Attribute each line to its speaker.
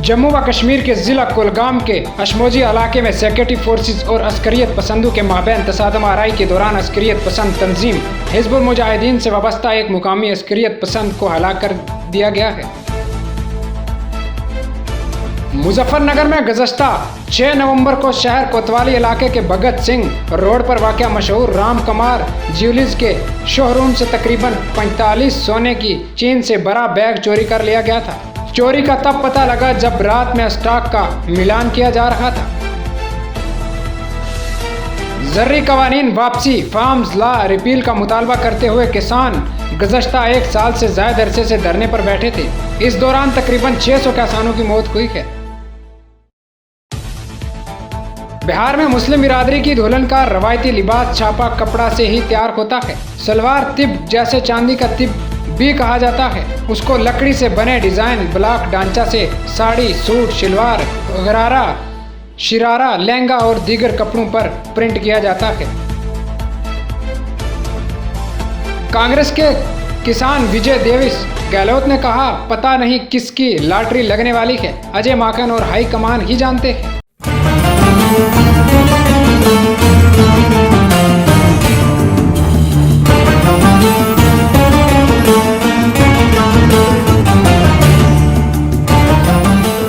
Speaker 1: जम्मू व कश्मीर के जिला कुलगाम के अशमोजी इलाके में सिक्योरिटी फोर्सेस और अस्करियत पसंदों के माबैन तसादम आराई के दौरान अस्करियत पसंद तंजीम हिजबुल मुजाहिदीन से वाबस्ता एक मुकामी अस्करियत पसंद को हलाक कर दिया गया है। मुजफ्फरनगर में गुज़श्ता 6 नवंबर को शहर कोतवाली इलाके के भगत सिंह रोड पर वाक़या मशहूर राम कुमार ज्वेलर्स के शोरूम से तकरीबन 45 सोने की चेन से भरा बैग चोरी कर लिया गया था। चोरी का तब पता लगा जब रात में स्टॉक का मिलान किया जा रहा था। ज़र्री कवानीन वापसी फार्म्स लॉ रिपील का मुतालबा करते हुए किसान गुज़श्ता 1 साल से ज़ायद अरसे से धरने पर बैठे थे। इस दौरान तकरीबन 600 किसानों की मौत हुई है। बिहार में मुस्लिम बिरादरी की दुल्हन का रवायती लिबास छापा कपड़ा से ही तैयार होता है। सलवार तिब जैसे चांदी का तिब भी कहा जाता है। उसको लकड़ी से बने डिजाइन ब्लॉक ढांचा से साड़ी, सूट, शलवार, गरारा, शिरारा, लहंगा और दीगर कपड़ों पर प्रिंट किया जाता है। कांग्रेस के किसान विजय देविस गहलोत ने कहा, पता नहीं किसकी लॉटरी लगने वाली है, अजय माकन और हाईकमान ही जानते हैं।